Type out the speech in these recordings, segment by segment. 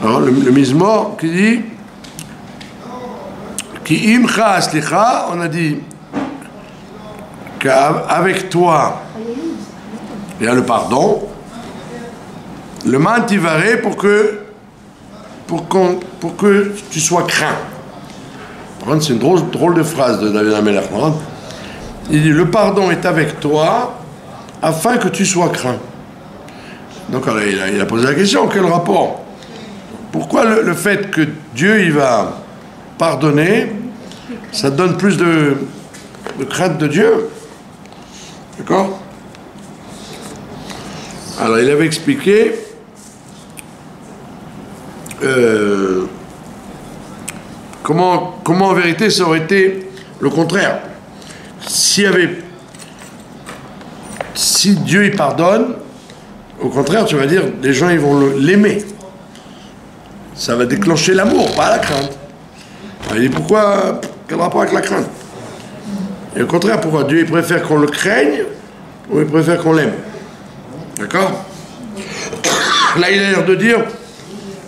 Alors, le Mizmor qui dit Ki imcha aslicha, on a dit qu'avec toi, il y a le pardon, le mantivare pour que tu sois craint. C'est une drôle de phrase de David Amelach. Il dit le pardon est avec toi afin que tu sois craint. Donc alors, il a posé la question, quel rapport? Pourquoi le fait que Dieu il va pardonner, ça donne plus de crainte de Dieu? D'accord? Alors il avait expliqué comment en vérité ça aurait été le contraire. Si Dieu il pardonne, au contraire, tu vas dire, les gens ils vont l'aimer. Ça va déclencher l'amour, pas la crainte. Alors, il dit pourquoi? Quel rapport avec la crainte? Et au contraire, pourquoi? Dieu il préfère qu'on le craigne ou il préfère qu'on l'aime? D'accord? Là, il a l'air de dire,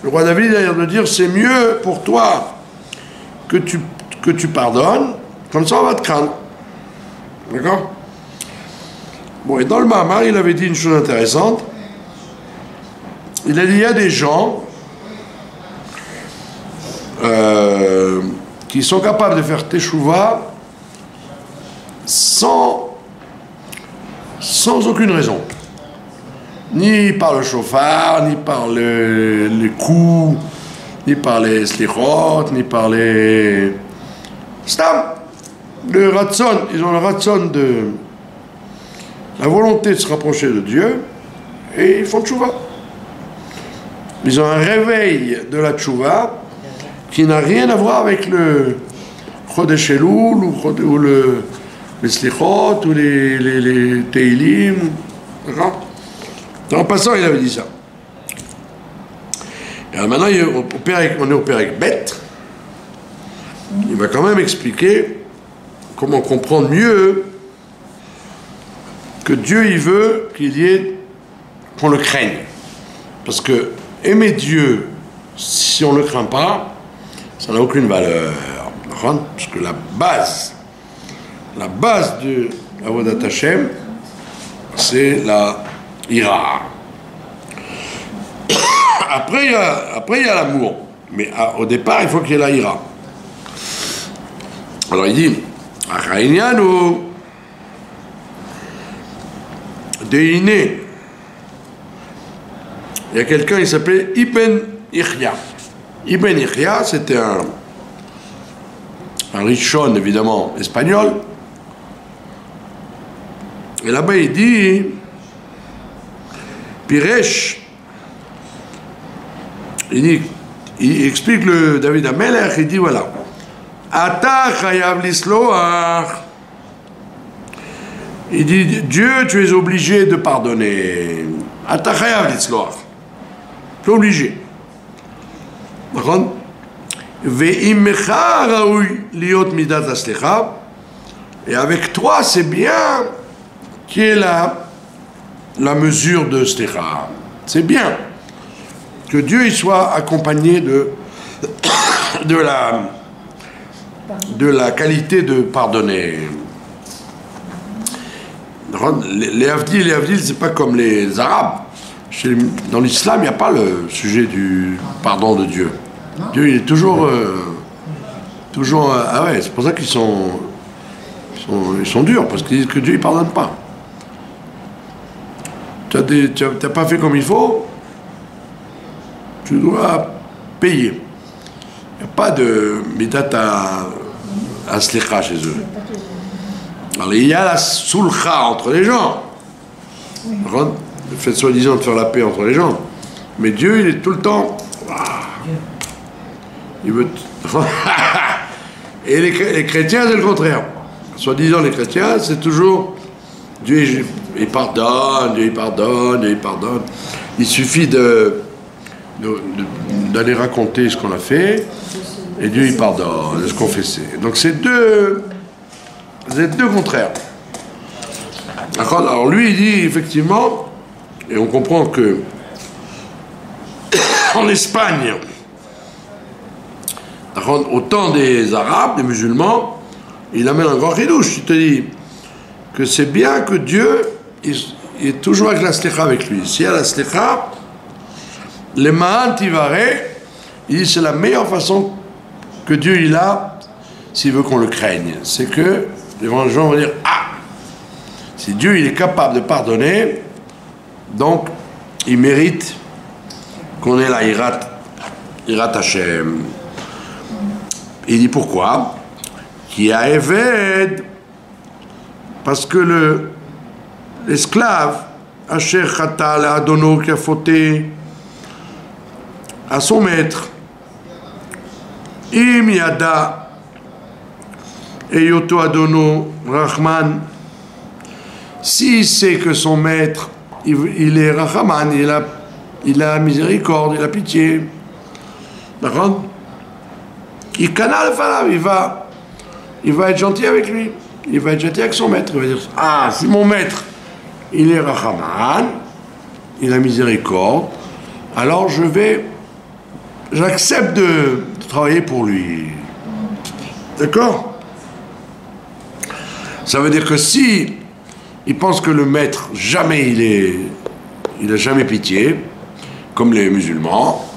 le roi David il a l'air de dire, c'est mieux pour toi que tu pardonnes, comme ça on va te craindre. D'accord? Bon, et dans le Mahamar, il avait dit une chose intéressante. Il a dit, il y a des gens qui sont capables de faire teshuva sans aucune raison. Ni par le chauffard, ni par les coups, ni par les slichot, ni par les... Stam! Le ratson, ils ont le ratson de la volonté de se rapprocher de Dieu et ils font tchouva. Ils ont un réveil de la tchouva qui n'a rien à voir avec le Chodesh Elul ou les slichot ou les teilim. D'accord? En passant, il avait dit ça. Et alors maintenant, on est au Pérec Beth. Il va quand même expliquer comment comprendre mieux que Dieu, il veut qu'il y ait, qu'on le craigne. Parce que aimer Dieu, si on ne le craint pas, ça n'a aucune valeur. Parce que la base de Avodat Hashem, c'est la ira. Après, il y a l'amour. Mais au départ, il faut qu'il y ait la ira. Alors il dit, Achaïnianu, Deiné. Il y a quelqu'un, il s'appelait Ibn Ichya. Ibn Ichya, c'était un Rishon, évidemment, espagnol. Et là-bas, il dit, Piresh, il explique le David Amelech, il dit voilà, Ata chayav lisloach. Il dit Dieu, tu es obligé de pardonner. Ata chayav lisloach. Tu es obligé. D'accord? Ve'immecha raoui liot midat aslecha. Et avec toi, c'est bien qui est la mesure de Slicha. C'est bien que Dieu il soit accompagné de la qualité de pardonner. Les Avdil, c'est pas comme les Arabes. Dans l'islam, il n'y a pas le sujet du pardon de Dieu. Dieu, il est toujours ah ouais, c'est pour ça qu'ils sont durs, parce qu'ils disent que Dieu, il pardonne pas. Tu n'as pas fait comme il faut, tu dois payer. Il n'y a pas de midat à slicha chez eux. Alors il y a la soulcha entre les gens. Le fait soi-disant de faire la paix entre les gens. Mais Dieu, il est tout le temps... Il veut... Et les chrétiens, c'est le contraire. Soi-disant, les chrétiens, c'est toujours... Dieu, il pardonne, Dieu, il pardonne, Dieu, il pardonne. Il suffit d'aller raconter ce qu'on a fait, et Dieu, il pardonne, de se confesser. Donc, c'est deux contraires. Alors, lui, il dit, effectivement, et on comprend que en Espagne, au temps des Arabes, des musulmans, il amène un grand chidouche. Il te dit que c'est bien que Dieu il est toujours avec la slicha avec lui. S'il y a la slicha, les ma'an tivare, il dit c'est la meilleure façon que Dieu il a s'il veut qu'on le craigne. C'est que les gens vont dire ah, si Dieu il est capable de pardonner, donc il mérite qu'on ait la Hirat Hashem. Il dit pourquoi? Qui a Eved, parce que l'esclave, Asher Khatal Adono, qui a fauté à son maître, Im Yada Eyoto Adono Rahman, s'il sait que son maître, il est Rahman, il a miséricorde, il a pitié, d'accord? Il canale, il va être gentil avec lui, il va être gentil avec son maître. Il va dire ah, si mon maître il est Rahman, il a miséricorde, alors j'accepte de travailler pour lui. D'accord? Ça veut dire que si il pense que le maître jamais il a jamais pitié, comme les musulmans,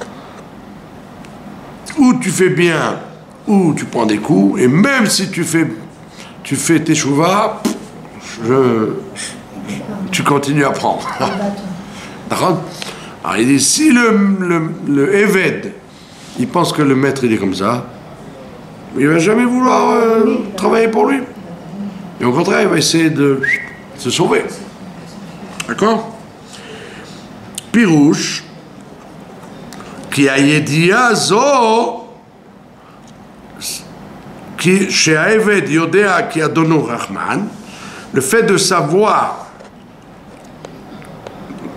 ou tu fais bien, ou tu prends des coups, et même si tu fais tes chouvas, tu continues à prendre. D'accord? Alors il dit, si le Eved, il pense que le maître il est comme ça, il va jamais vouloir travailler pour lui. Et au contraire, il va essayer de se sauver. D'accord? Pirouche, qui a yediya zo, qui chez Eved Yodea qui a donné Rahman, le fait de savoir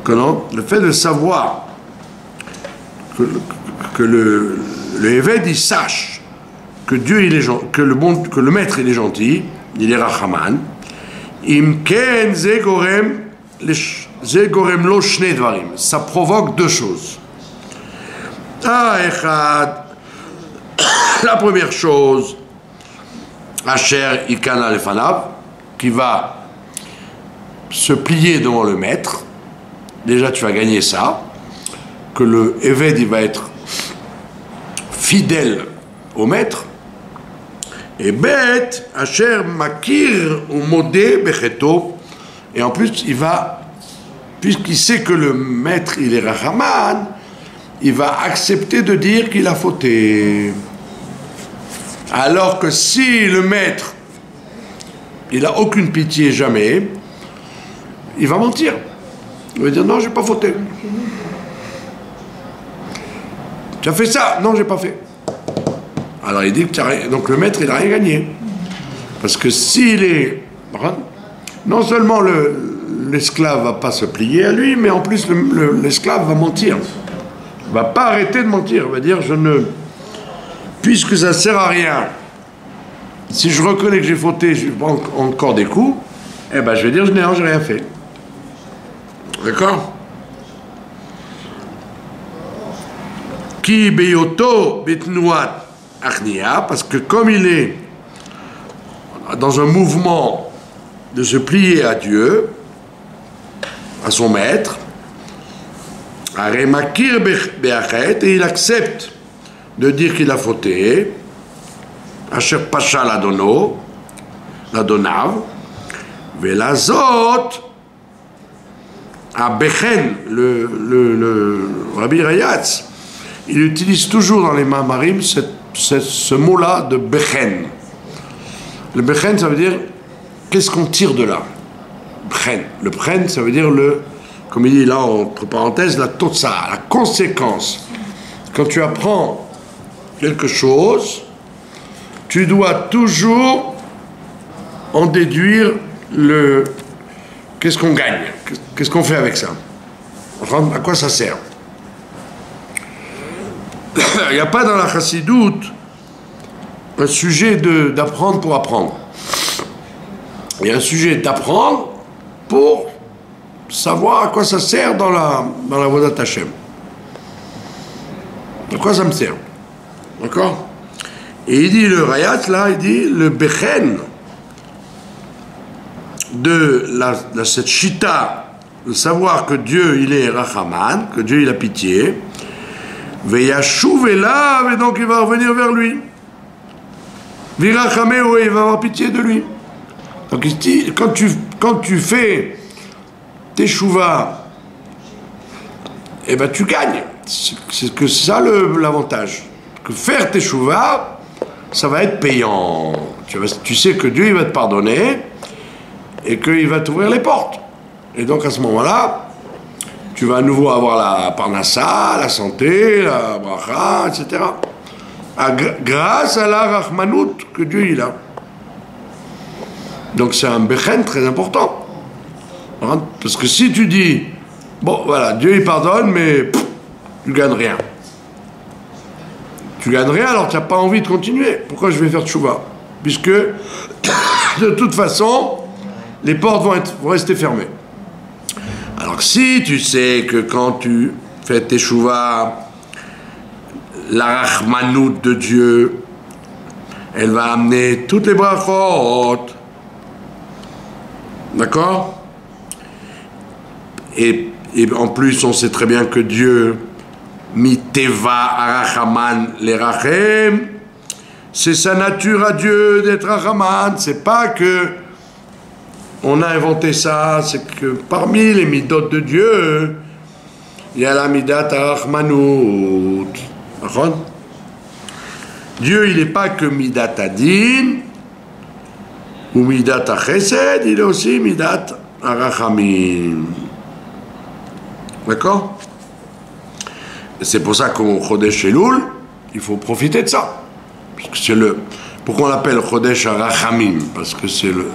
que le Eved il sache que Dieu il est que le maître il est gentil, il est Rahman, imken zegorem lo shnei dvarim, ça provoque deux choses. La première chose, Asher Ikana Lefanav, qui va se plier devant le maître. Déjà, tu vas gagner ça, que le Eved il va être fidèle au maître. Et Bet, Asher Makir ou Modé Becheto, et en plus, puisqu'il sait que le maître il est Rahman, il va accepter de dire qu'il a fauté. Alors que si le maître, il n'a aucune pitié jamais, il va mentir. Il va dire non, j'ai pas fauté. Tu as fait ça? Non, j'ai pas fait. Alors il dit que donc le maître, il n'a rien gagné. Parce que s'il est... Non seulement l'esclave va pas se plier à lui, mais en plus l'esclave va mentir. Il va pas arrêter de mentir. Il va dire puisque ça sert à rien, si je reconnais que j'ai fauté, je prends encore des coups, eh ben je vais dire j'ai rien fait. D'accord? Ki beyoto betnuat achnia, parce que comme il est dans un mouvement de se plier à Dieu, à son maître, aremakir beachet, et il accepte de dire qu'il a fauté, Asher Pacha l'Adonav, Velazot, à Bechen, le Rabbi Rayatz, il utilise toujours dans les Mamarim ce mot-là de Bechen. Le Bechen, ça veut dire, qu'est-ce qu'on tire de là? Bechen. Le Bechen, ça veut dire comme il dit là, entre parenthèses, la totsa, la conséquence. Quand tu apprends quelque chose, tu dois toujours en déduire qu'est-ce qu'on gagne, qu'est-ce qu'on fait avec ça, à quoi ça sert. Il n'y a pas dans la chassidoute un sujet d'apprendre pour apprendre. Il y a un sujet d'apprendre pour savoir à quoi ça sert dans la Vodat Hashem. À quoi ça me sert? D'accord? Et il dit, le Rayat, là, il dit, le Bechen de cette Shita, de savoir que Dieu, il est Rachaman, que Dieu, il a pitié, Veyashuv elav, et donc il va revenir vers lui. Virachameo, il va avoir pitié de lui. Donc il dit, quand tu fais tes chouvas, eh ben tu gagnes. C'est que ça l'avantage. Que faire tes chouvas, ça va être payant. Tu sais que Dieu, il va te pardonner et qu'il va t'ouvrir les portes. Et donc à ce moment-là, tu vas à nouveau avoir la parnassa, la santé, la bracha, etc. Grâce à la rachmanout que Dieu il a. Donc c'est un bechen très important. Parce que si tu dis, bon voilà, Dieu il pardonne, mais tu gagnes rien. Tu gagnes rien alors tu n'as pas envie de continuer. Pourquoi je vais faire tchouva? Puisque de toute façon, les portes vont rester fermées. Alors si tu sais que quand tu fais tes chouvas, la rachmanout de Dieu, elle va amener toutes les brachot. D'accord? Et en plus, on sait très bien que Dieu, miteva arachaman les rachem, c'est sa nature à Dieu d'être rachaman. C'est pas que on a inventé ça, c'est que parmi les midot de Dieu, il y a la midat arachmanout. Dieu, il n'est pas que midat adin ou midat chesed, il est aussi midat arachamim. D'accord? C'est pour ça qu'au Chodesh Elul, il faut profiter de ça. Parce que c'est pourquoi on l'appelle Chodesh Arachamim? Parce que c'est le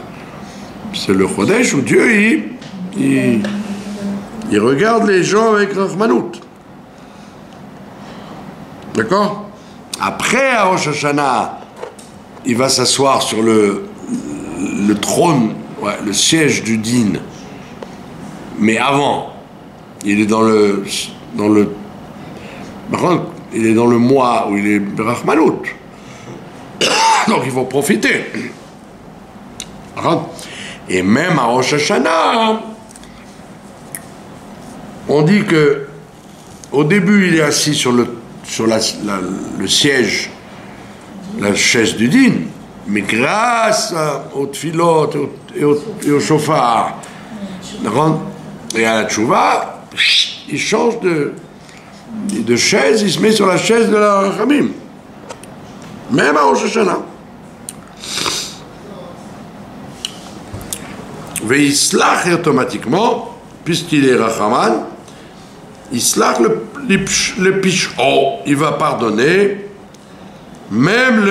Chodesh où Dieu, il regarde les gens avec Rachmanout. D'accord? Après, à Rosh Hashanah, il va s'asseoir sur le trône, le siège du Din. Mais avant, il est dans le il est dans le mois où il est Rachmanout. Donc il faut profiter. Et même à Rosh Hashanah, on dit que au début il est assis sur le siège, la chaise du Din, mais grâce aux tfilot et au shofar et à la tchouva, il change de chaise, il se met sur la chaise de la Rachamim. Même à Rosh Hashanah. Veislach automatiquement, puisqu'il est Rachaman, Islach le pichon, il va pardonner même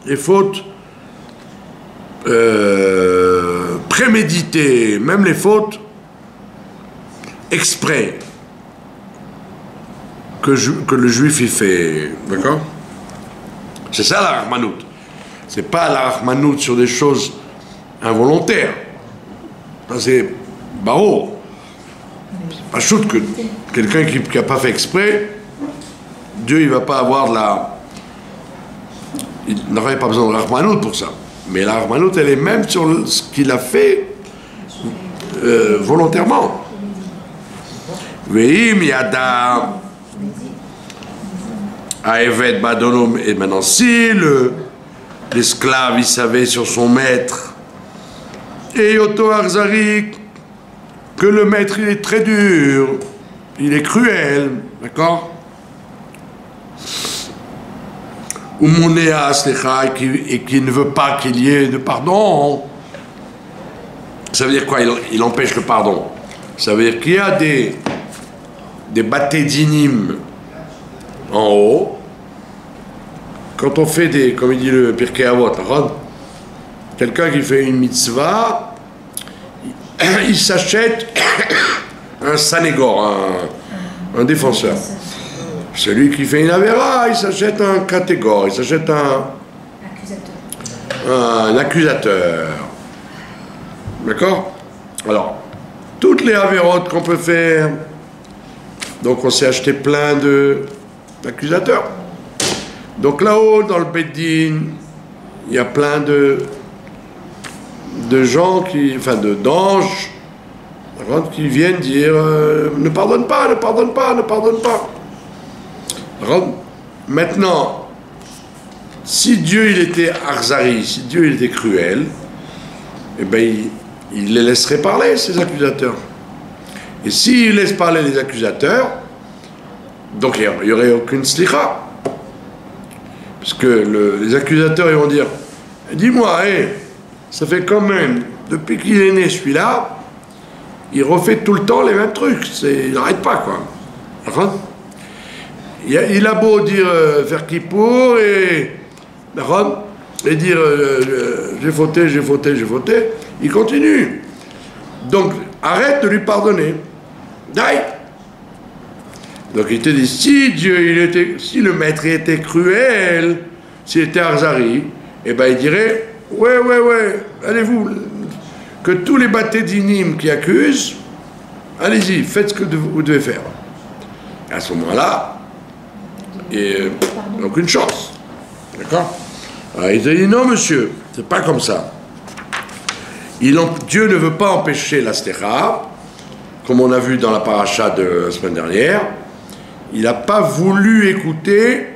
les fautes préméditées, même les fautes exprès que le juif y fait. D'accord? C'est ça la Rachmanout. C'est pas la Rachmanout sur des choses involontaires. Ça c'est barreau. C'est pas chouette que quelqu'un qui n'a pas fait exprès, Dieu il va pas avoir de la... Il n'aurait pas besoin de Rachmanout pour ça. Mais la Rachmanout elle est même sur ce qu'il a fait volontairement. Veim yada Aevet Badonom, et maintenant si l'esclave il savait sur son maître, et Yoto Arzarik, que le maître il est très dur, il est cruel, d'accord? Ou Monéa Slecha, et qui ne veut pas qu'il y ait de pardon. Ça veut dire quoi? Il empêche le pardon. Ça veut dire qu'il y a des batédinim en haut. Quand on fait comme il dit le Pirkei Avot, quelqu'un qui fait une mitzvah, il s'achète un sanégor, un défenseur. Celui qui fait une avéra, il s'achète un catégore, il s'achète un accusateur. D'accord? Alors, toutes les avérotes qu'on peut faire, donc on s'est acheté plein de l'accusateur. Donc là-haut, dans le Beddin, il y a plein de gens d'anges, qui viennent dire ne pardonne pas, ne pardonne pas, ne pardonne pas. Maintenant, si Dieu il était arzari, si Dieu il était cruel, eh bien il les laisserait parler, ces accusateurs. Et s'il laisse parler les accusateurs, donc il n'y aurait aucune slicha. Parce que les accusateurs ils vont dire dis-moi, ça fait quand même, depuis qu'il est né celui-là, il refait tout le temps les mêmes trucs, il n'arrête pas quoi. Il a beau dire faire Kippour et dire j'ai fauté, j'ai fauté, j'ai fauté, il continue. Donc arrête de lui pardonner. D'aïe. Donc il te dit, si le maître était cruel, s'il était arzari, eh ben il dirait, ouais, allez-vous, que tous les bâtés-dinim qui accusent, allez-y, faites ce que vous devez faire. Et à ce moment-là, il n'y a aucune chance. D'accord? Alors il te dit, non monsieur, c'est pas comme ça. Dieu ne veut pas empêcher la stécha, comme on a vu dans la paracha de la semaine dernière. Il n'a pas voulu écouter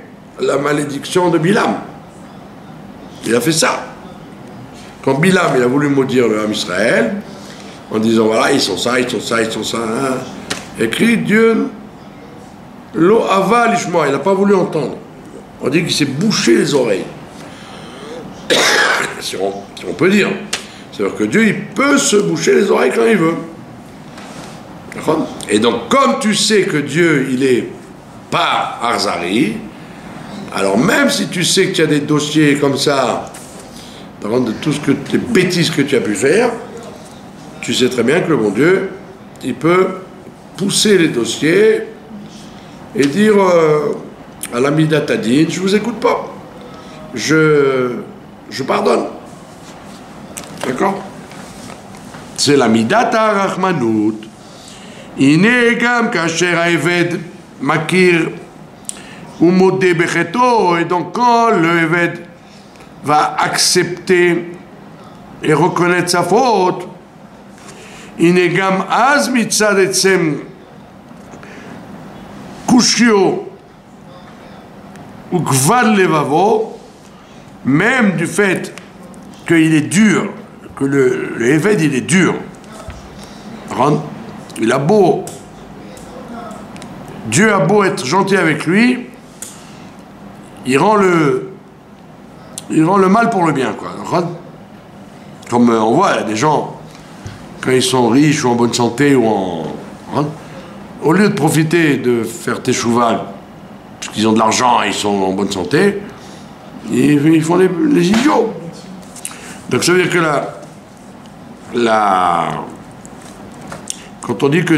la malédiction de Bilam. Il a fait ça. Quand Bilam il a voulu maudire le Ham Israël, en disant voilà, ils sont ça, ils sont ça, ils sont ça, écrit Dieu, lo ava lishma, il n'a pas voulu entendre. On dit qu'il s'est bouché les oreilles. si on peut dire. C'est-à-dire que Dieu, il peut se boucher les oreilles quand il veut. Et donc, comme tu sais que Dieu, il est pas Arzari, alors même si tu sais qu'il y a des dossiers comme ça, de tout les bêtises que tu as pu faire, tu sais très bien que le bon Dieu, il peut pousser les dossiers et dire à l'ami d'Atadine, je vous écoute pas, je pardonne. D'accord? C'est la midata rachmanut. הנה גם כאשר העבד מכיר ומודה בחטאו, et donc quand le Eved va accepter et reconnaître sa faute, הנה גם אז מצד עצם קושיו וכבד לבבו, même du fait qu'il est dur, que le Eved il est dur, il a beau, Dieu a beau être gentil avec lui, il rend le mal pour le bien, quoi. Comme on voit, il y a des gens, quand ils sont riches ou en bonne santé, au lieu de profiter de faire teshuva, parce qu'ils ont de l'argent et ils sont en bonne santé, ils font les idiots. Donc ça veut dire que quand on dit que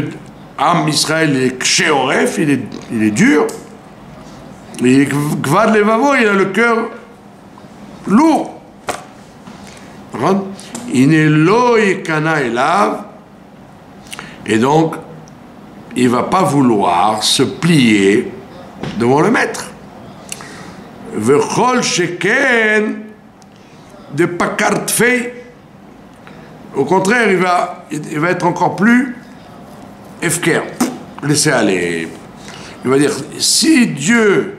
Am Israël est kshéoref, il est dur, et Gvad Levavo, il a le cœur lourd. Il est lo yekana elav, et donc il ne va pas vouloir se plier devant le maître. Vechol sheken de pakartfei. Au contraire, il va être encore plus efker, laissez aller. Il va dire, si Dieu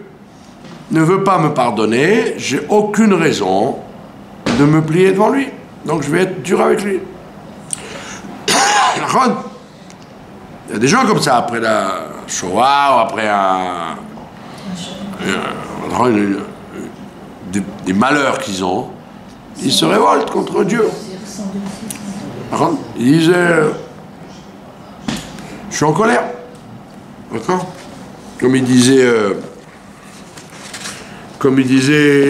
ne veut pas me pardonner, j'ai aucune raison de me plier devant lui. Donc je vais être dur avec lui. Il y a des gens comme ça, après la Shoah ou après des malheurs qu'ils ont, ils se révoltent contre Dieu. Ils disent je suis en colère. D'accord? Comme il disait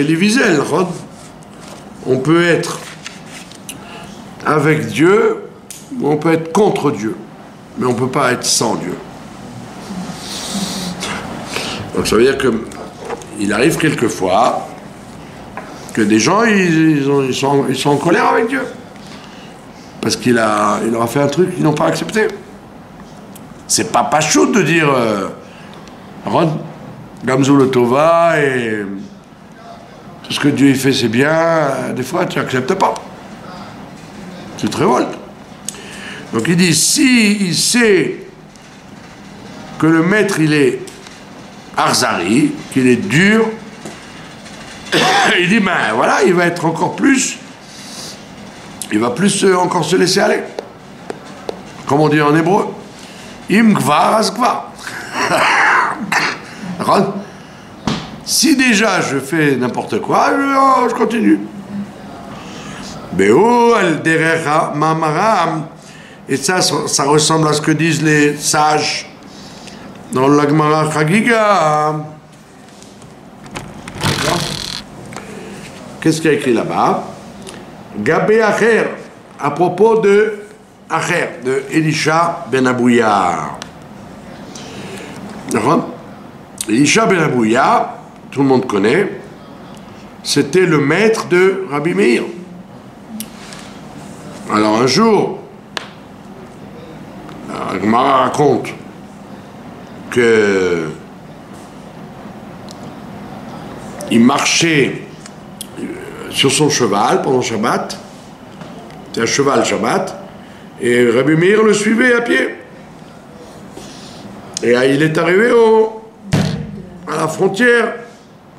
Elie Wiesel, on peut être avec Dieu ou on peut être contre Dieu, mais on ne peut pas être sans Dieu. Donc ça veut dire qu'il arrive quelquefois que des gens ils sont en colère avec Dieu parce qu'il leur a fait un truc qu'ils n'ont pas accepté. C'est pas pachout de dire Gamzou le Tova, et tout ce que Dieu y fait c'est bien, des fois tu n'acceptes pas. Tu te révoltes. Donc il dit, si il sait que le maître il est arzari, qu'il est dur, il dit, ben voilà, il va être encore plus, il va plus encore se laisser aller. Comme on dit en hébreu, im gvar az gvar. Si déjà je fais n'importe quoi, je continue. Beo al derecha mamaram. Et ça ressemble à ce que disent les sages dans la Gemara Chagiga. Qu'est-ce qu'il y a écrit là-bas? Gabé Acher, à propos de Acher, de Elisha ben Abouya. Elisha ben Abouya, tout le monde connaît, c'était le maître de Rabbi Meir. Alors un jour, la Gemara raconte que il marchait sur son cheval pendant Shabbat, c'est un cheval Shabbat, et Rabbi Meir le suivait à pied. Et il est arrivé à la frontière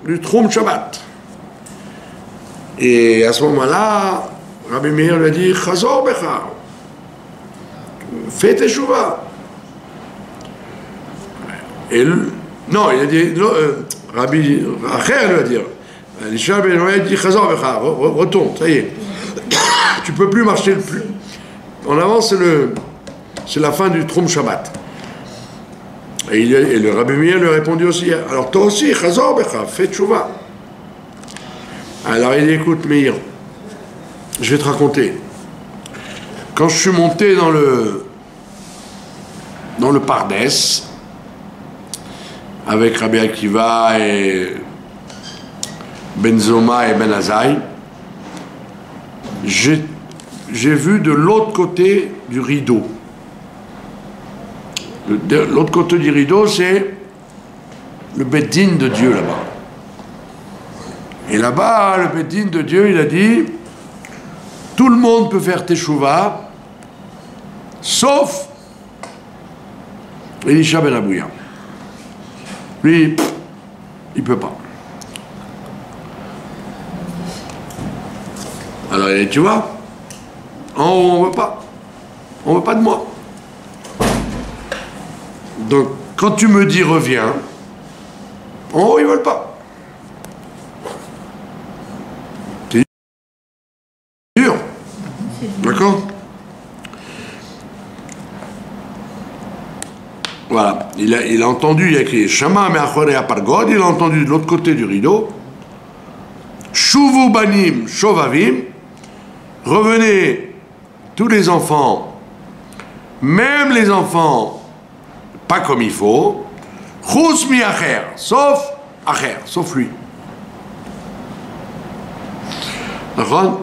du Troum Shabbat. Et à ce moment-là, Rabbi Meir lui a dit Chazor Becha, fais tes chouvas. Et non, il a dit Rabbi Acher lui a dit Elisha ben Abouya dit Chazor Becha, retourne, ça y est. Tu peux plus marcher le plus. En avant, c'est la fin du Troum Shabbat. Et le Rabbi Meir lui a répondu aussi, alors toi aussi, Chazor Becha, fais tchouva. Alors il dit, écoute Meir, je vais te raconter. Quand je suis monté dans le Pardès, avec Rabbi Akiva et Ben Zoma et Ben Azaï, j'ai vu de l'autre côté du rideau. L'autre côté du rideau, c'est le Beit-Din de Dieu là-bas. Et là-bas, le Beit-Din de Dieu, il a dit, tout le monde peut faire Teshuvah, sauf Elisha ben Abouya. Lui, il ne peut pas. Alors il a dit, tu vois, en haut, on ne veut pas. On ne veut pas de moi. Donc, quand tu me dis reviens, en haut, ils ne veulent pas. C'est dur. D'accord? Voilà. Il a entendu, il a écrit Shama me'achorei apargod, il a entendu de l'autre côté du rideau. Shuvu banim shovavim. Revenez, tous les enfants, même les enfants pas comme il faut, chus mi acher, sauf lui. D'accord?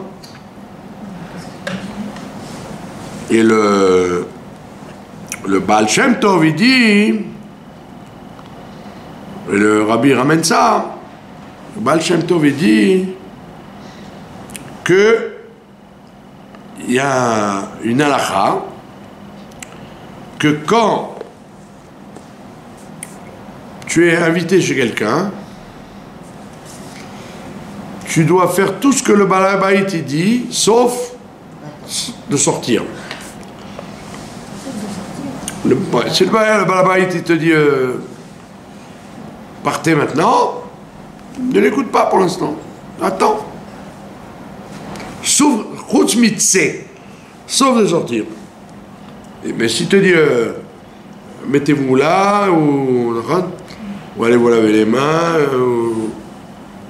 Et le Baal Shem Tov, il dit, et le Rabbi ramène ça, le Baal Shem Tov, il dit que il y a une halakha que quand tu es invité chez quelqu'un, tu dois faire tout ce que le Balabait dit, sauf de sortir. Si le Balabait te dit partez maintenant, ne l'écoute pas pour l'instant. Attends. Sauf sauf de sortir. Mais si te dit mettez-vous là, ou allez vous laver les mains, ou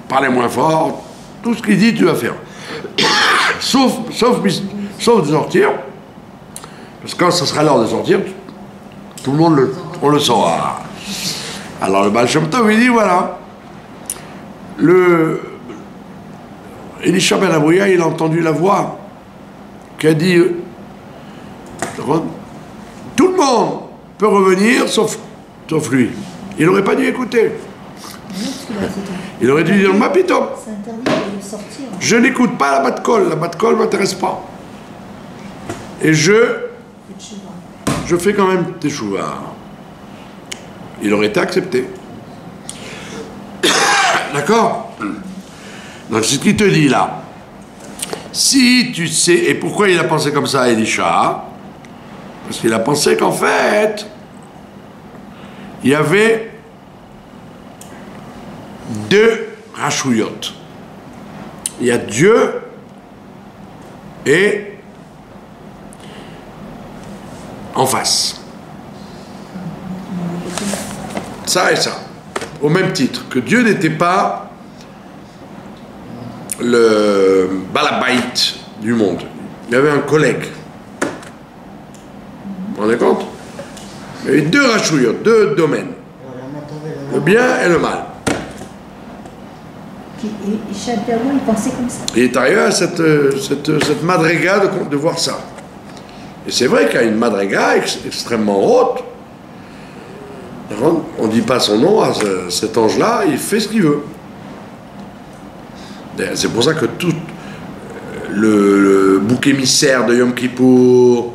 parlez moins fort, tout ce qu'il dit tu vas faire. sauf de sortir, parce que quand ce sera l'heure de sortir, tout le monde on le saura. Alors le Baal Shem Tov il dit voilà, Elisha ben Abouya, il a entendu la voix qui a dit tout le monde peut revenir sauf lui. Il n'aurait pas dû écouter. Il aurait dû dire, ma pitom. C'est interdit de sortir. Je n'écoute pas la bat-colle ne m'intéresse pas. Et je fais quand même des chouvas. Il aurait été accepté. D'accord? Donc c'est ce qu'il te dit là. Si tu sais, et pourquoi il a pensé comme ça à Elisha? Parce qu'il a pensé qu'en fait, il y avait deux rachouillotes. Il y a Dieu et en face. Ça et ça. Au même titre, que Dieu n'était pas le balabait du monde. Il y avait un collègue. Vous vous rendez compte? Il y avait deux rachouillotes, deux domaines. Le bien et le mal. Et Shabdaou, il pensait comme ça. Il est arrivé à cette madriga de voir ça. Et c'est vrai qu'il y a une madriga extrêmement haute. On ne dit pas son nom à cet ange-là, il fait ce qu'il veut. C'est pour ça que tout le bouc émissaire de Yom Kippour,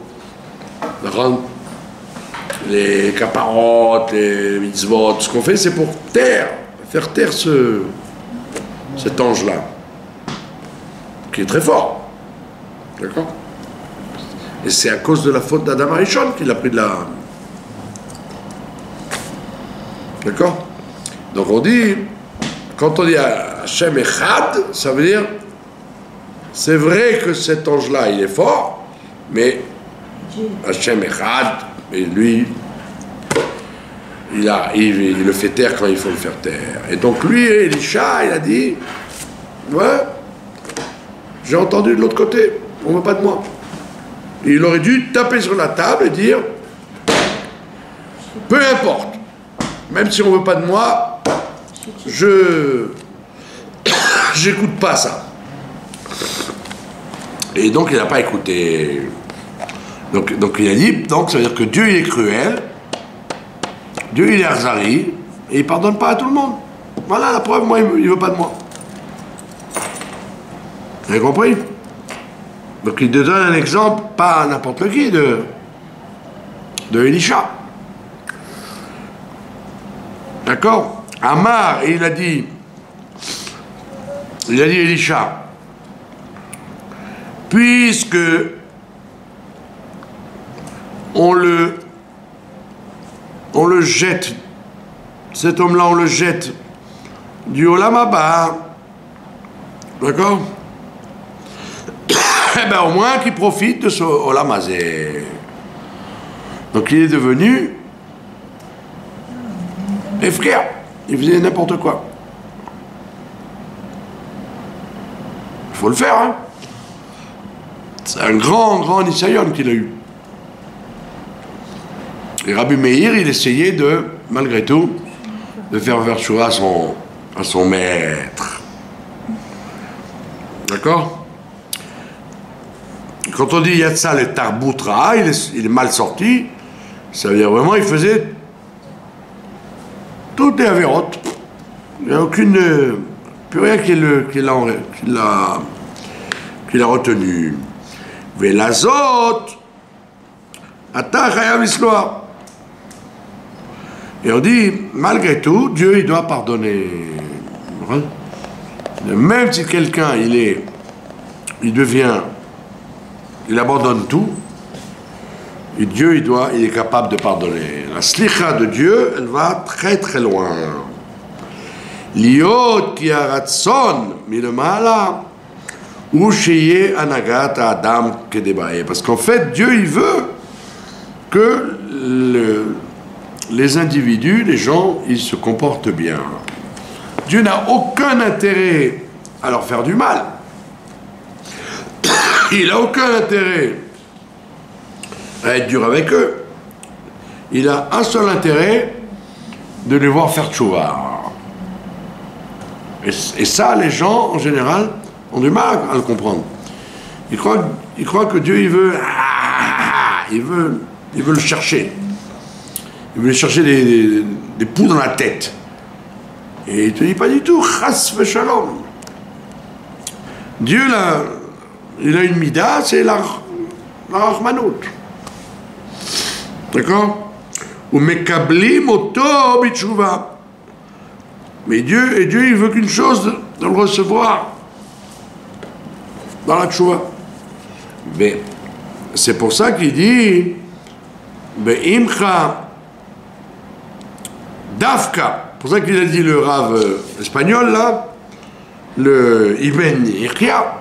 les caparotes, les mitzvot, ce qu'on fait, c'est pour faire taire cet ange-là, qui est très fort. D'accord? Et c'est à cause de la faute d'Adam Arishon qu'il a pris de la... D'accord? Donc on dit, quand on dit Hachem Echad, ça veut dire, c'est vrai que cet ange-là, il est fort, mais Hachem Echad, et lui, il le fait taire quand il faut le faire taire. Et donc lui, Elisha, il a dit, ouais, j'ai entendu de l'autre côté, on ne veut pas de moi. Et il aurait dû taper sur la table et dire, peu importe, même si on ne veut pas de moi, j'écoute pas ça. Et donc il n'a pas écouté. Donc il a dit, donc ça veut dire que Dieu il est cruel, Dieu il est Arzari, et il pardonne pas à tout le monde. Voilà la preuve, moi il veut pas de moi. Vous avez compris? Donc il te donne un exemple, pas n'importe qui, de Elisha. D'accord? Amar, il a dit Elisha, puisque on le jette, cet homme-là, on le jette du Olam Haba, d'accord? Eh bien, au moins qu'il profite de ce Olam Hazé. Donc il est devenu effrayant. Il faisait n'importe quoi. Il faut le faire, hein? C'est un grand Nisayon qu'il a eu. Et Rabbi Meir, il essayait de, malgré tout, de faire Vershua à son maître. D'accord? Quand on dit Yatsa le Tarboutra, il est mal sorti, ça veut dire vraiment il faisait toutes les avérotes. Il n'y a plus rien qui l'a retenu. Velazot, Ata Chayav Isloa. Et on dit, malgré tout, Dieu il doit pardonner. Même si quelqu'un il abandonne tout, et Dieu il est capable de pardonner. La slicha de Dieu, elle va très très loin. Liot ki haratson milemala ou sheye anagat adam kedebae. Parce qu'en fait, Dieu il veut que les individus, les gens, ils se comportent bien. Dieu n'a aucun intérêt à leur faire du mal. Il n'a aucun intérêt à être dur avec eux. Il a un seul intérêt, de les voir faire tchouva. Et ça, les gens, en général, ont du mal à le comprendre. Ils croient que Dieu, il veut le chercher. Il veut lui chercher des poux dans la tête. Et il te dit pas du tout, chas v'shalom. Dieu, là, il a une mida, c'est la rachmanout. D'accord? Ou mekablim oto bitshuva. Mais Dieu, il veut qu'une chose, de le recevoir dans la tchouva. Mais c'est pour ça qu'il dit Be'imcha Dafka. C'est pour ça qu'il a dit le rave espagnol là, le Ibn Iqya,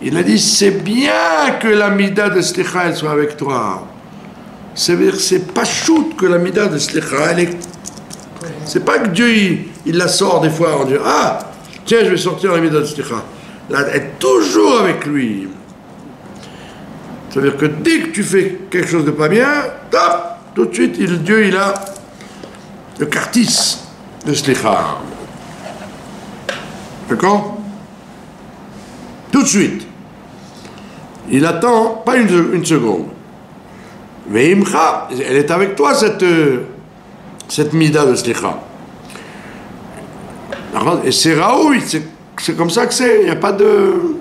il a dit c'est bien que la mida de Slicha elle soit avec toi. C'est-à-dire c'est pas shoot que la mida de Slicha elle est. C'est pas que Dieu il la sort des fois en disant ah tiens je vais sortir la mida de Slicha. Là elle est toujours avec lui. Ça veut dire que dès que tu fais quelque chose de pas bien, top, tout de suite Dieu il a le cartis de Slicha. D'accord? Tout de suite. Il attend pas une seconde. Mais Imcha, elle est avec toi cette mida de Slicha. Et c'est raoui, c'est comme ça que c'est. Il n'y a pas de.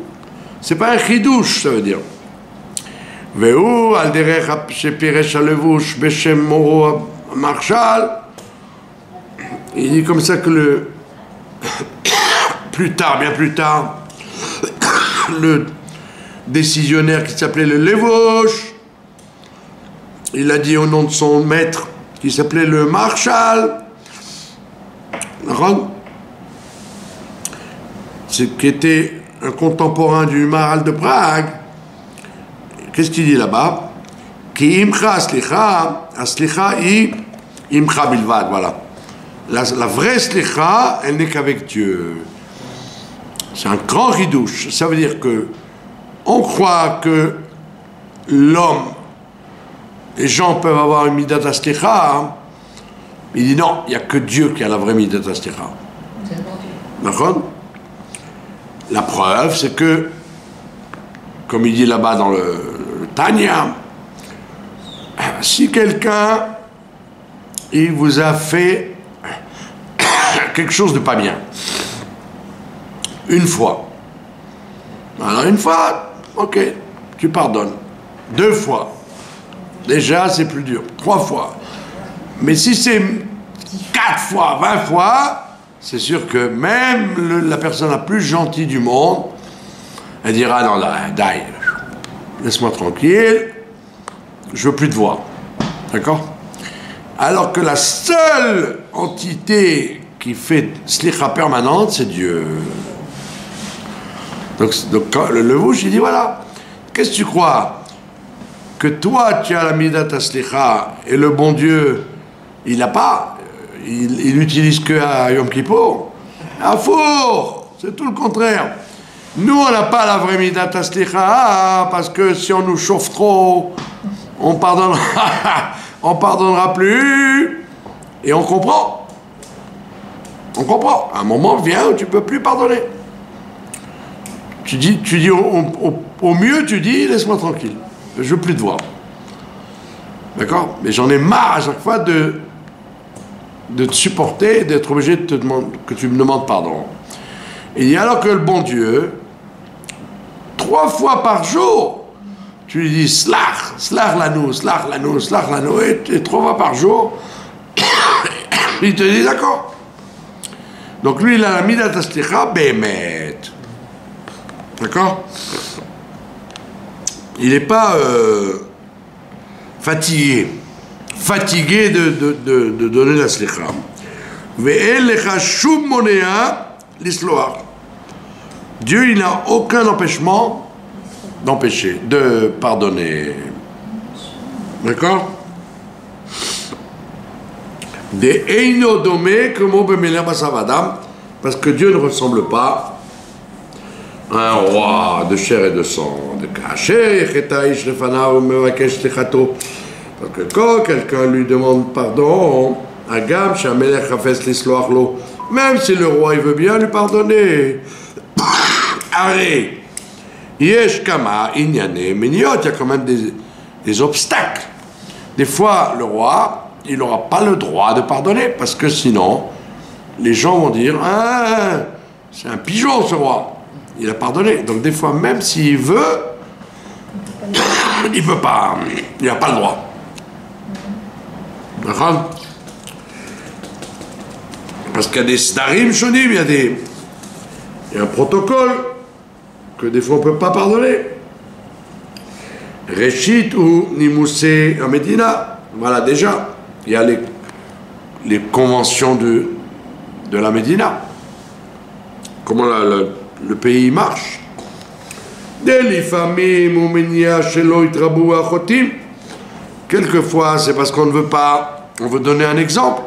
C'est pas un chidouche, ça veut dire. Ve'u al derech shepiresh halevush beshem moro marshal. Il dit comme ça que le plus tard, bien plus tard, le décisionnaire qui s'appelait le Levosh, il a dit au nom de son maître qui s'appelait le Marshal, qui était un contemporain du Maharal de Prague. Qu'est-ce qu'il dit là-bas? Ki imcha aslicha, aslicha i imcha bilvad, voilà. La vraie slicha, elle n'est qu'avec Dieu. C'est un grand ridouche. Ça veut dire que on croit que l'homme, les gens peuvent avoir une midat slicha. Il dit non, il n'y a que Dieu qui a la vraie midat slicha. D'accord? La preuve, c'est que, comme il dit là-bas dans le Tanya, si quelqu'un il vous a fait quelque chose de pas bien, une fois, alors une fois, ok, tu pardonnes. 2 fois, déjà c'est plus dur. 3 fois, mais si c'est 4 fois, 20 fois, c'est sûr que même la personne la plus gentille du monde, elle dira non, d'aille, laisse-moi tranquille, je veux plus te voir. D'accord? Alors que la seule entité qui fait slicha permanente, c'est Dieu. Donc le Levouche, il dit voilà, qu'est-ce que tu crois? Que toi, tu as la midat slicha et le bon Dieu, il n'a pas. Il n'utilise que à Yom Kippour. À four, c'est tout le contraire. Nous, on n'a pas la vraie midat slicha parce que si on nous chauffe trop, on pardonnera plus. Et on comprend. On comprend. Un moment vient où tu ne peux plus pardonner. Tu dis au mieux, tu dis laisse-moi tranquille. Je ne veux plus te voir. D'accord? Mais j'en ai marre à chaque fois de te supporter, d'être obligé de te demander, que tu me demandes pardon. Et alors que le bon Dieu, 3 fois par jour, tu lui dis slach lanou, et 3 fois par jour, il te dit d'accord. Donc lui, il a la midat slicha behemet. D'accord? Il n'est pas fatigué de donner la slicha. Ve'el lecha shum monea l'isloach. Dieu, il n'a aucun empêchement d'empêcher, de pardonner. D'accord? De eino domé como bemeler basavadam, parce que Dieu ne ressemble pas à un roi de chair et de sang. De kacher yechetaïsh lefanav mevakesh techato. Parce que quand quelqu'un lui demande pardon, agam shamelech hafes l'isloach lo, même si le roi il veut bien lui pardonner. Arrête. Yesh kama inyane miniot, il y a quand même des obstacles. Des fois, le roi, il n'aura pas le droit de pardonner, parce que sinon, les gens vont dire, ah, c'est un pigeon ce roi. Il a pardonné. Donc des fois, même s'il veut, il peut pas. Il n'a pas le droit. D'accord? Parce qu'il y a des starim shonim, il y a un protocole que des fois on ne peut pas pardonner. Reshit ou Nimoussé à Médina. Voilà, déjà, il y a les conventions de la Médina. Comment le pays marche. Quelquefois, c'est parce qu'on ne veut pas, on veut donner un exemple.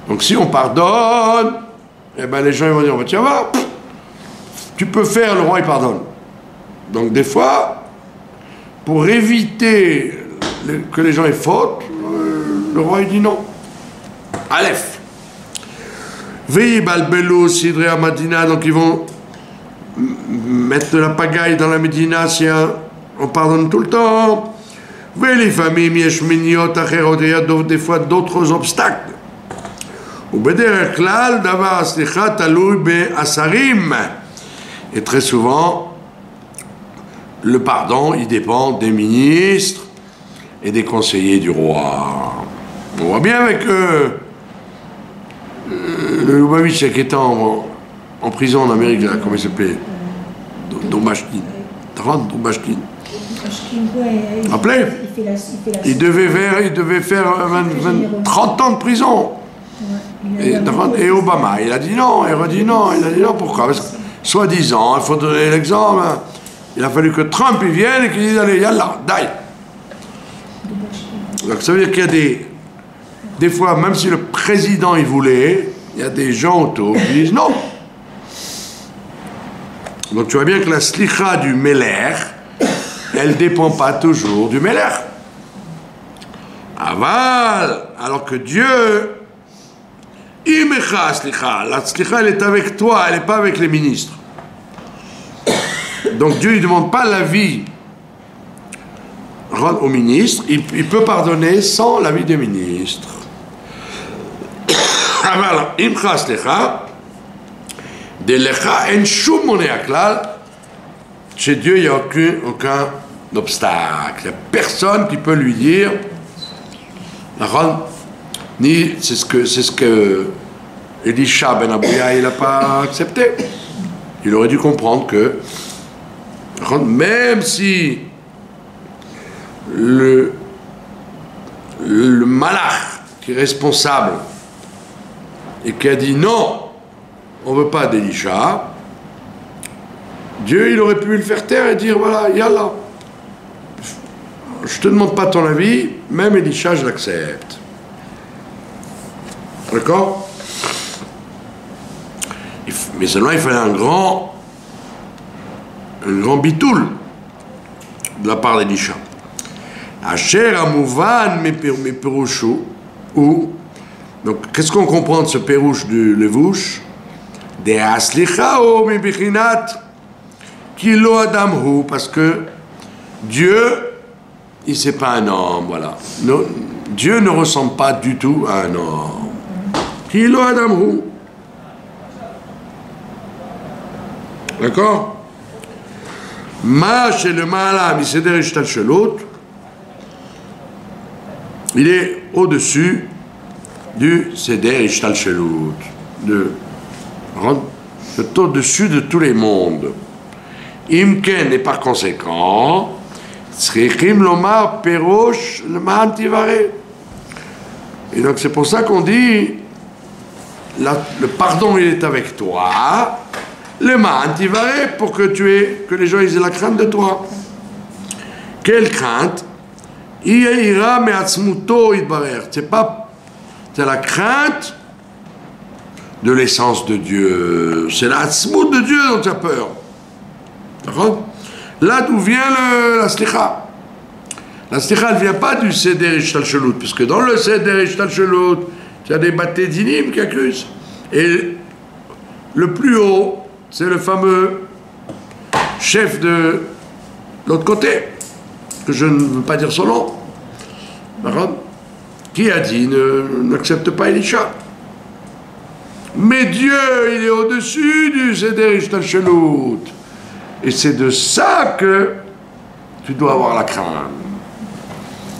Donc si on pardonne, eh ben les gens ils vont dire, tiens, va, tu peux faire, le roi il pardonne. Donc des fois, pour éviter que les gens aient faute, le roi il dit non. Aleph. Veillez balbelo sidré à Madina, donc ils vont mettre de la pagaille dans la Médina si on pardonne tout le temps. Veillez les familles, yesh-miniot, acherot, il y a des fois d'autres obstacles. Et très souvent, le pardon, il dépend des ministres et des conseillers du roi. On voit bien avec le Lubavitch qui était en prison en Amérique, là, comment il s'appelait, Dombashkin. Rappelez, il devait faire 30 ans de prison. Et Obama, il a dit non, il redit non, il a dit non, pourquoi? Parce que, soi-disant, il faut donner l'exemple, hein. Il a fallu que Trump il vienne et qu'il dise allez, yallah, daï. Donc ça veut dire qu'il y a des fois, même si le président il voulait, il y a des gens autour qui disent non. Donc tu vois bien que la slicha du Meler, elle ne dépend pas toujours du Meler. Aval, alors que Dieu, la slicha, elle est avec toi, elle n'est pas avec les ministres. Donc Dieu ne demande pas l'avis au ministre, il peut pardonner sans l'avis des ministres. Chez Dieu, il n'y a aucun obstacle. Il n'y a personne qui peut lui dire, ni c'est ce que Elisha ben Abouya il n'a pas accepté. Il aurait dû comprendre que même si le malach qui est responsable et qui a dit non, on ne veut pas d'Elisha, Dieu il aurait pu le faire taire et dire voilà, yallah, je te demande pas ton avis, même Elisha je l'accepte. D'accord? Mais seulement il fallait un grand bitoul de la part d'Elisha. Asher amouvan me perushu, ou donc qu'est-ce qu'on comprend de ce pérouche du levouche? De aslicha o me bichinat kilo adamhu, parce que Dieu il c'est pas un homme, voilà. Non, Dieu ne ressemble pas du tout à un homme. Kilo adamhu. D'accord? Ma chez le Maala Miseder Ishtalshelut, il est au-dessus du Seder Ishtalshelut, au-dessus de tous les mondes. Imken, et par conséquent, Tzrichim Lomar Perosh le Mahantivare. Et donc c'est pour ça qu'on dit le pardon il est avec toi. Le Mahantivare pour que les gens aient la crainte de toi. Quelle crainte? C'est la crainte de l'essence de Dieu. C'est la atzmut de Dieu dont tu as peur. D'accord? Là d'où vient la slicha. La slicha ne vient pas du Seder Ishtalshelut, puisque dans le Seder Ishtalshelut, il y a des bâtés dinim qui accusent. Et le plus haut, c'est le fameux chef de l'autre côté, que je ne veux pas dire son nom, qui a dit n'accepte pas Elisha. Mais Dieu, il est au-dessus du Seder Ishtalshelut. Et c'est de ça que tu dois avoir la crainte.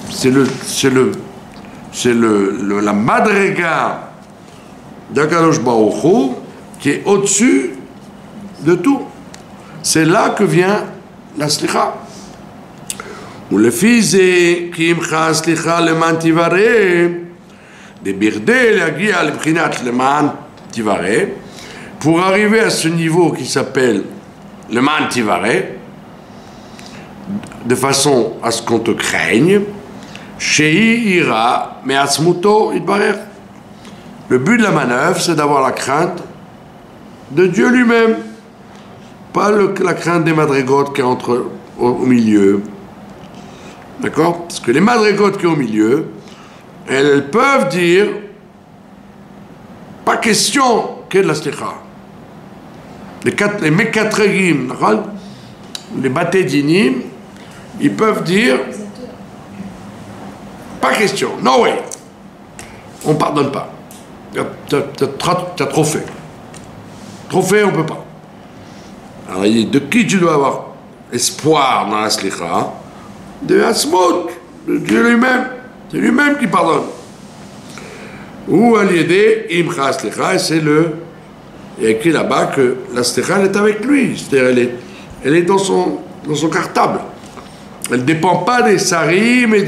C'est la madrega d'Akadosh Baruch Hu qui est au-dessus de tout. C'est là que vient la slicha. Ou le fils est qui imcha slicha le man tivare de birde l'agia le prinat le man tivare pour arriver à ce niveau qui s'appelle le man tivare de façon à ce qu'on te craigne. Shei ira mais atzmuto itbarer. Le but de la manœuvre, c'est d'avoir la crainte de Dieu lui-même, pas la crainte des madrigotes qui entrent au milieu. D'accord? Parce que les madrigotes qui sont au milieu, elles peuvent dire pas question qu'il y ait de la slicha. Les mekatregim, les batédinim, ils peuvent dire pas question, no way, on ne pardonne pas. T'as trop fait. Trop fait, on ne peut pas. Alors, il dit, de qui tu dois avoir espoir dans la slicha? De Asmod, de Dieu lui-même. C'est lui-même qui pardonne. Ou à l'idée, imcha slicha, et c'est il y a écrit là-bas que la slicha, elle est avec lui. C'est-à-dire, elle est dans son cartable. Elle ne dépend pas des sarim et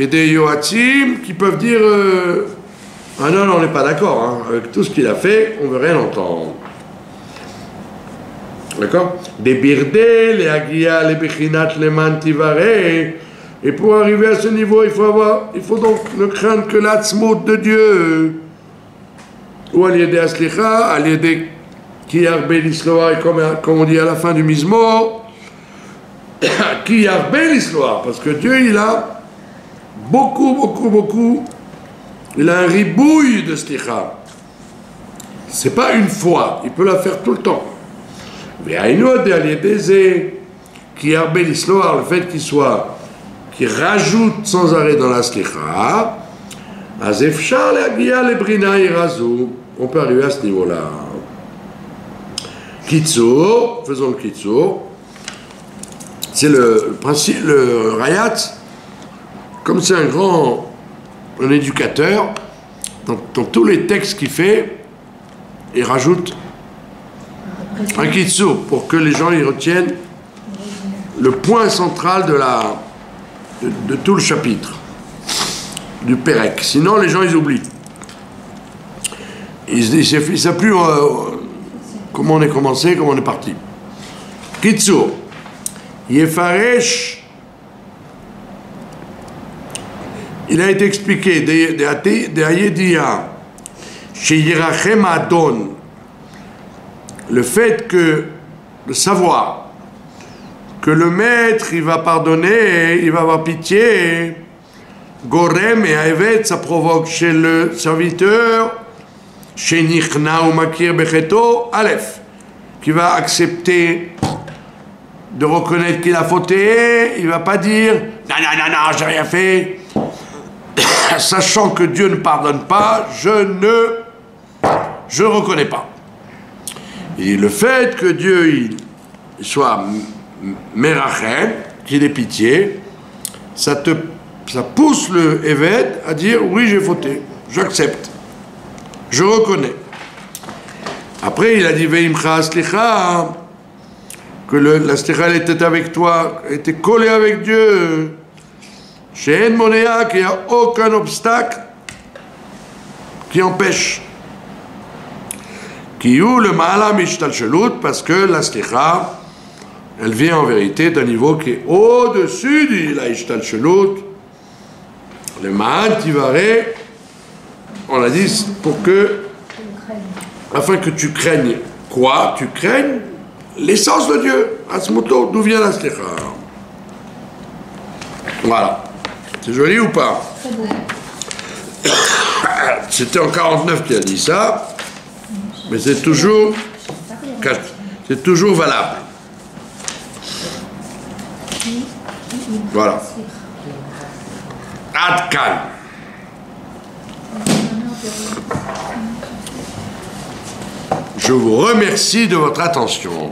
des yoatim qui peuvent dire ah non, on n'est pas d'accord, hein. Avec tout ce qu'il a fait, on ne veut rien entendre. D'accord? Des birdés, les agia, les bechinat, les mantivare. Et pour arriver à ce niveau, il faut donc ne craindre que l'atzmout de Dieu. Ou à l'idée aslicha, à l'idée qui yarbe l'histoire, comme on dit à la fin du mismo, qui yarbe l'histoire, parce que Dieu, il a beaucoup. Il a un ribouille de slicha. C'est pas une fois, il peut la faire tout le temps. Mais à une autre, qui yarbe l'histoire, le fait qu'il rajoute sans arrêt dans la slicha, azefshar l'agia le brina irazu, on peut arriver à ce niveau-là. Kitsour, faisons le kitsour. C'est le principe, le rayat, comme c'est un éducateur, dans tous les textes qu'il fait, il rajoute un kitsour pour que les gens y retiennent le point central de tout le chapitre du Pérec. Sinon, les gens, ils oublient. Ils ne savent plus comment on est commencé, comment on est parti. Kitsour. Yefaresh. Il a été expliqué de Ayediya chez Yerachem Adon, le fait que, de savoir que le maître, il va pardonner, il va avoir pitié, Gorem et Aevet, ça provoque chez le serviteur, chez Nichna ou Makir Becheto, Aleph, qui va accepter de reconnaître qu'il a fauté, il ne va pas dire non, j'ai rien fait. Sachant que Dieu ne pardonne pas, je reconnais pas. Et le fait que Dieu il soit merachem, qu'il ait pitié, ça pousse le évêque à dire oui, j'ai fauté, j'accepte, je reconnais. Après il a dit veimcha slicha, que la slicha était avec toi, était collée avec Dieu. Chez En Monéa, qu'il n'y a aucun obstacle qui empêche. Qui ou le Ma'alam Ishtalshelut, parce que la slicha, elle vient en vérité d'un niveau qui est au-dessus de la Ishtalshelut. Le Ma'an Tivare, on l'a dit, afin que tu craignes quoi? Tu craignes l'essence de Dieu. Asmuto, d'où vient la slicha? Voilà. C'est joli ou pas? C'était en 49 qui a dit ça, mais c'est toujours valable. Voilà. Adkan. Je vous remercie de votre attention.